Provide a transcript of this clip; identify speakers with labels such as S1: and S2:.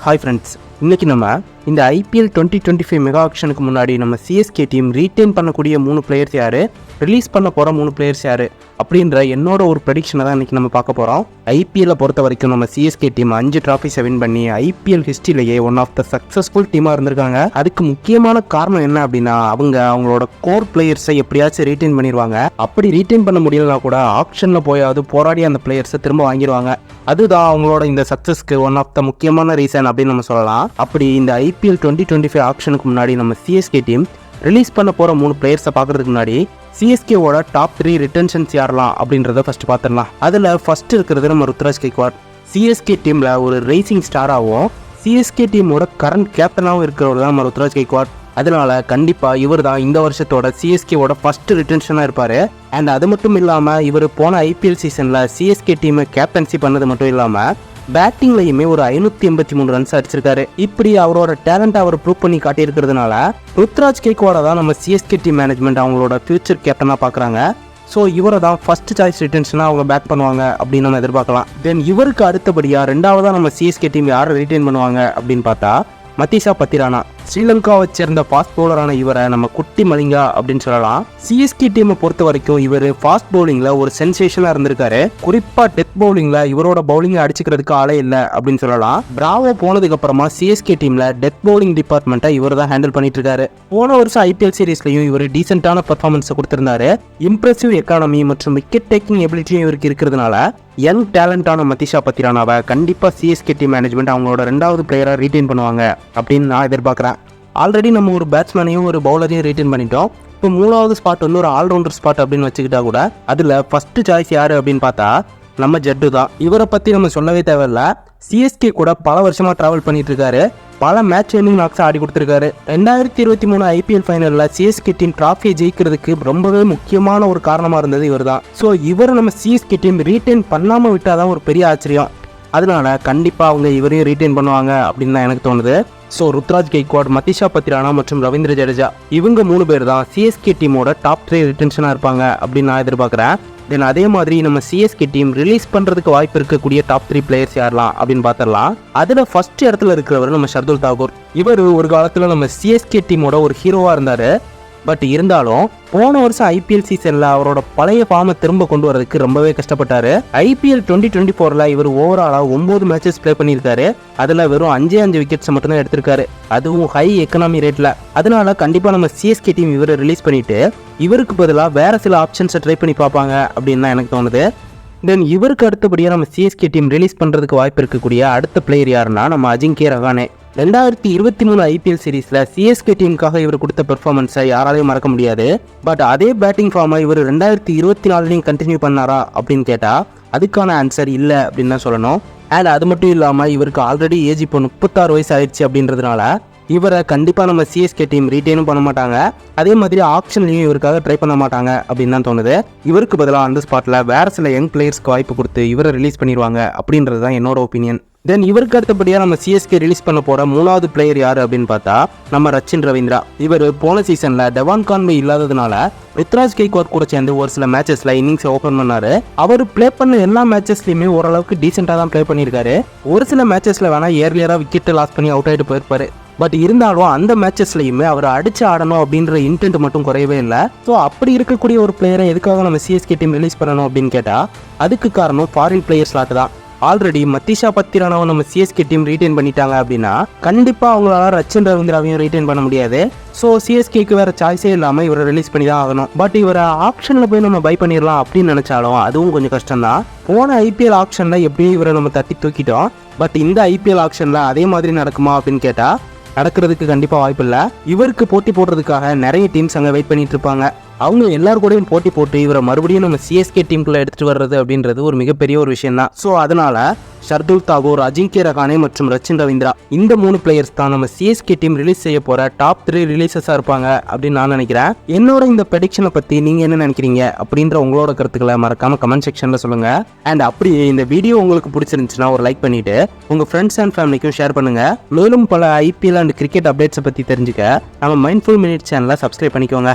S1: Hi friends, இன்றைக்கி நம்ம இந்த ஐபிஎல் 2025 மெகா ஆக்ஷனுக்கு முன்னாடி நம்ம சிஎஸ்கே டீம் ரீட்டைன் பண்ணக்கூடிய 3 பிளேயர்ஸ் யார், ரிலீஸ் பண்ண போகிற 3 பிளேயர்ஸ் யார் அப்படின்ற என்னோட ஒரு ப்ரெடிக்ஷனை தான் இன்றைக்கி நம்ம பார்க்க போகிறோம். ஐபிஎல்லை பொறுத்த வரைக்கும் நம்ம சிஎஸ்கே டீம் 5 ட்ராஃபிஸை வின் பண்ணி ஐபிஎல் ஹிஸ்ட்ரியிலேயே ஒன் ஆஃப் த சக்ஸஸ்ஃபுல் டீமாக இருந்திருக்காங்க. அதுக்கு முக்கியமான காரணம் என்ன அப்படின்னா, அவங்களோட கோர் பிளேயர்ஸை எப்படியாச்சும் ரீட்டைன் பண்ணிடுவாங்க. அப்படி ரீட்டைன் பண்ண முடியலனா கூட ஆக்ஷனில் போயாவது போராடி அந்த பிளேயர்ஸை திரும்ப வாங்கிடுவாங்க. அதுதான் அவங்களோட இந்த சக்ஸஸ்க்கு ஒன் ஆஃப் த முக்கியமான ரீசன் அப்படின்னு நம்ம சொல்லலாம். அப்படி இந்த ஐபிஎல் 2025 ஆக்ஷனுக்கு முன்னாடி நம்ம சிஎஸ்கே டீம் ரிலீஸ் பண்ண போகிற 3 பிளேயர்ஸை பார்க்குறதுக்கு முன்னாடி சிஎஸ்கேவோட டாப் 3 ரிட்டன்ஷன்ஸ் யாரெல்லாம் அப்படின்றத ஃபர்ஸ்ட் பார்த்துடலாம். அதில் ஃபர்ஸ்ட் இருக்கிறது நம்ம ருத்ராஜ் கெய்க்வாட். சிஎஸ்கே டீமில் ஒரு ரேசிங் ஸ்டாராகவும் சிஎஸ்கே டீமோட கரண்ட் கேப்டனாகவும் இருக்கிறவர் தான் நம்ம ருத்ராஜ் கெய்க்வாட். அதனால கண்டிப்பாக இவர் தான் இந்த வருஷத்தோட சிஎஸ்கேவோட ஃபர்ஸ்ட் ரிட்டன்ஷனாக இருப்பார். அண்ட் அது மட்டும் இல்லாமல் இவர் போன ஐபிஎல் சீசனில் சிஎஸ்கே டீமை கேப்டன்சி பண்ணது மட்டும் இல்லாமல் பேட்டிங்லையுமே ஒரு 583 ரன்ஸ் அடிச்சிருக்காரு. இப்படி அவரோட டேலண்ட் அவர் ப்ரூவ் பண்ணி காட்டியிருக்கிறதுனால ருத்ராஜ் கெய்க்வாடை தான் நம்ம சிஎஸ்கே டீம் மேனேஜ்மெண்ட் அவங்களோட ஃபியூச்சர் கேப்டனாக பார்க்குறாங்க. ஸோ இவரை தான் ஃபர்ஸ்ட் சாய்ஸ் ரிட்டன்ஷனாக அவங்க பேக் பண்ணுவாங்க அப்படின்னு நம்ம எதிர்பார்க்கலாம். தென் இவருக்கு அடுத்தபடியாக ரெண்டாவதாக நம்ம சிஎஸ்கே டீம் யாரை ரிட்டைன் பண்ணுவாங்க அப்படின்னு பார்த்தா மதீஷா பத்திரானா. ஸ்ரீலங்காவை சேர்ந்த ஃபாஸ்ட் பவுலரான இவரை நம்ம குட்டி மலிங்கா அப்படின்னு சொல்லலாம். சிஎஸ்கே டீமை பொறுத்த வரைக்கும் இவர் ஃபாஸ்ட் பவுலிங்கில் ஒரு சென்சேஷனாக இருந்திருக்காரு. குறிப்பாக டெத் பவுலிங்கில் இவரோட பவுலிங்கை அடிச்சுக்கிறதுக்கு ஆளே இல்லை அப்படின்னு சொல்லலாம். பிராவோ போனதுக்கு அப்புறமா சிஎஸ்கே டீமில் டெத் பவுலிங் டிபார்ட்மெண்ட்டை இவர் தான் ஹேண்டில் பண்ணிட்டு இருக்காரு. போன வருஷம் ஐபிஎல் சீரீஸ்லையும் இவர் டீசென்டான பர்ஃபார்மன்ஸை கொடுத்திருந்தாரு. இம்ப்ரெசிவ் எக்கானமி மற்றும் விக்கெட் டேக்கிங் எபிலிட்டியும் இவருக்கு இருக்கிறதுனால யங் டேலண்டான மதீஷா பத்திரானாவை கண்டிப்பாக சிஎஸ்கே டீம் மேனேஜ்மெண்ட் அவங்களோட 2வது பிளேயராக ரீட்டைன் பண்ணுவாங்க அப்படின்னு நான் எதிர்பார்க்குறேன். ஆல்ரெடி நம்ம ஒரு பேட்ஸ்மேனையும் ஒரு பவுலரையும் ரீட்டைன் பண்ணிட்டோம். இப்போ 3வது ஸ்பாட் வந்து ஒரு ஆல்ரவுண்டர் ஸ்பாட் அப்படின்னு வச்சுக்கிட்டா கூட அதில் ஃபர்ஸ்ட் சாய்ஸ் யார் அப்படின்னு பார்த்தா நம்ம ஜட்டு தான். இவரை பற்றி நம்ம சொல்லவே தேவையில்லை. சிஎஸ்கே கூட பல வருஷமாக ட்ராவல் பண்ணிட்டு இருக்காரு. பல மேட்ச் வின்னிங் நாக்ஸை ஆடி கொடுத்துருக்காரு. 2023 ஐபிஎல் ஃபைனலில் சிஎஸ்கே டீம் ட்ராஃபியை ஜெயிக்கிறதுக்கு ரொம்பவே முக்கியமான ஒரு காரணமாக இருந்தது இவர் தான். ஸோ இவரை நம்ம சிஎஸ்கே டீம் ரீட்டைன் பண்ணாமல் விட்டால் தான் ஒரு பெரிய ஆச்சரியம். அதனால கண்டிப்பாக அவங்க இவரையும் ரீட்டைன் பண்ணுவாங்க அப்படின்னு தான் எனக்கு தோணுது. ஸோ ருத்ராஜ் கெய்க்வாட், மதீஷா பத்திரானா மற்றும் ரவீந்திர ஜடேஜா இவங்க 3 பேர் தான் சிஎஸ்கே டீமோட டாப் 3 ரிட்டன்ஷனாக இருப்பாங்க அப்படின்னு நான் எதிர்பார்க்குறேன். தென் அதே மாதிரி நம்ம சிஎஸ்கே டீம் ரிலீஸ் பண்ணுறதுக்கு வாய்ப்பு இருக்கக்கூடிய டாப் 3 பிளேயர்ஸ் யாரெல்லாம் அப்படின்னு பார்த்துடலாம். அதில் ஃபர்ஸ்ட் இடத்துல இருக்கிறவர் நம்ம ஷர்துல் தாக்கூர். இவர் ஒரு காலத்தில் நம்ம சிஎஸ்கே டீமோட ஒரு ஹீரோவாக இருந்தார். பட் இருந்தாலும் போன வருஷம் ஐபிஎல் சீசனில் அவரோட பழைய ஃபார்மை திரும்ப கொண்டு வரதுக்கு ரொம்பவே கஷ்டப்பட்டாரு. ஐபிஎல் 2024ல் இவர் ஓவராலாக 9 மேட்சஸ் பிளே பண்ணியிருக்காரு. அதில் வெறும் 5 விக்கெட்ஸ் மட்டும்தான் எடுத்திருக்காரு, அதுவும் ஹை எக்கனாமி ரேட்டில். அதனால கண்டிப்பாக நம்ம சிஎஸ்கே டீம் இவரை ரிலீஸ் பண்ணிட்டு இவருக்கு பதிலாக வேற சில ஆப்ஷன்ஸை ட்ரை பண்ணி பார்ப்பாங்க அப்படின்னு தான் எனக்கு தோணுது. தென் இவருக்கு அடுத்தபடியாக நம்ம சிஎஸ்கே டீம் ரிலீஸ் பண்ணுறதுக்கு வாய்ப்பு இருக்கக்கூடிய அடுத்த பிளேயர் யாருன்னா நம்ம அஜிங்கே ரஹானே. 2023 ஐபிஎல் சீரீஸில் சிஎஸ்கே டீமுக்காக இவர் கொடுத்த பெர்ஃபார்மன்ஸை யாராலையும் மறக்க முடியாது. பட் அதே பேட்டிங் ஃபார்மை இவர் 2024 கண்டினியூ பண்ணாரா அப்படின்னு கேட்டால் அதுக்கான ஆன்சர் இல்லை அப்படின்னு தான் சொல்லணும். அண்ட் அது மட்டும் இல்லாமல் இவருக்கு ஆல்ரெடி ஏஜ் இப்போ 36 வயசு ஆயிடுச்சு அப்படின்றதுனால இவரை கண்டிப்பாக நம்ம சிஎஸ்கே டீம் ரீட்டைனும் பண்ண மாட்டாங்க. அதே மாதிரி ஆப்ஷன்லையும் இவருக்காக ட்ரை பண்ண மாட்டாங்க அப்படின்னு தான் தோணுது. இவருக்கு பதிலாக அந்த ஸ்பாட்டில் வேறு சில யங் பிளேயர்ஸ்க்கு வாய்ப்பு கொடுத்து இவரை ரிலீஸ் பண்ணிடுவாங்க அப்படின்றது தான் என்னோட ஒப்பீனியன். தென் இவருக்கு அடுத்தபடியாக நம்ம சிஎஸ்கே ரிலீஸ் பண்ண போகிற 3வது பிளேயர் யார் அப்படின்னு பார்த்தா நம்ம ரச்சின் ரவீந்திரா. இவர் போன சீசனில் டெவான் கான்வே இல்லாததுனால ருத்ராஜ் கெய்க்வாட் கூட சேர்ந்து ஒரு சில மேட்சஸில் இன்னிங்ஸை ஓப்பன் பண்ணார். அவர் ப்ளே பண்ண எல்லா மேட்சஸ்லையுமே ஓரளவுக்கு டீசெண்டாக தான் ப்ளே பண்ணியிருக்காரு. ஒரு சில மேட்சஸில் வேணால் ஏர்லியராக விக்கெட்டை லாஸ் பண்ணி அவுட் ஆகிட்டு போயிருப்பாரு. பட் இருந்தாலும் அந்த மேட்சஸ்லையுமே அவர் அடிச்சு ஆடணும் அப்படின்ற இன்டென்ட் மட்டும் குறையவே இல்லை. ஸோ அப்படி இருக்கக்கூடிய ஒரு பிளேயரை எதுக்காக நம்ம சிஎஸ்கே டீம் ரிலீஸ் பண்ணணும் அப்படின்னு கேட்டால் அதுக்கு காரணம் ஃபாரின் பிளேயர் ஸ்லாட் தான். ஆல்ரெடி மதீஷா பத்திரானாவை நம்ம சிஎஸ்கே டீம் ரீட்டைன் பண்ணிட்டாங்க அப்படின்னா கண்டிப்பாக அவங்களால ரச்சின் ரவீந்திராவையும் ரீட்டைன் பண்ண முடியாது. ஸோ சிஎஸ்கேக்கு வேறு சாய்ஸே இல்லாமல் இவரை ரிலீஸ் பண்ணி தான் ஆகணும். பட் இவரை ஆப்ஷனில் போய் நம்ம பை பண்ணிடலாம் அப்படின்னு நினச்சாலும் அதுவும் கொஞ்சம் கஷ்டம் தான். போன ஐபிஎல் ஆக்ஷனில் எப்படியும் இவரை நம்ம தட்டி தூக்கிட்டோம். பட் இந்த ஐபிஎல் ஆக்ஷனில் அதே மாதிரி நடக்குமா அப்படின்னு கேட்டால் நடக்கிறதுக்கு கண்டிப்பாக வாய்ப்பு இல்லை. இவருக்கு போட்டி போடுறதுக்காக நிறைய டீம்ஸ் அங்கே வெயிட் பண்ணிட்டு இருப்பாங்க. அவங்க எல்லாரும் கூடயும் போட்டி போட்டு இவரை மறுபடியும் நம்ம சிஎஸ்கே டீமுக்குள்ள எடுத்துட்டு வர்றது அப்படின்றது ஒரு மிகப்பெரிய ஒரு விஷயம் தான். ஸோ அதனால ஷர்துல் தாக்கூர், அஜிங்கே ரஹானே மற்றும் ரச்சின் ரவீந்திரா இந்த 3 பிளேயர்ஸ் தான் நம்ம சிஎஸ்கே டீம் ரிலீஸ் செய்ய போற டாப் 3 ரிலீசஸாக இருப்பாங்க அப்படின்னு நான் நினைக்கிறேன். என்னோட இந்த ப்ரெடிக்ஷனை பற்றி நீங்கள் என்ன நினைக்கிறீங்க அப்படின்ற உங்களோட கருத்துக்களை மறக்காம கமெண்ட் செக்ஷனில் சொல்லுங்க. அண்ட் அப்படியே இந்த வீடியோ உங்களுக்கு பிடிச்சிருந்துச்சுன்னா ஒரு லைக் பண்ணிட்டு உங்க ஃப்ரெண்ட்ஸ் அண்ட் ஃபேமிலிக்கும் ஷேர் பண்ணுங்க. மேலும் பல ஐபிஎல் அண்ட் கிரிக்கெட் அப்டேட்ஸை பற்றி தெரிஞ்சுக்க நம்ம மைண்ட்ஃபுல் மினிட் சேனலை சப்ஸ்கிரைப் பண்ணிக்கோங்க.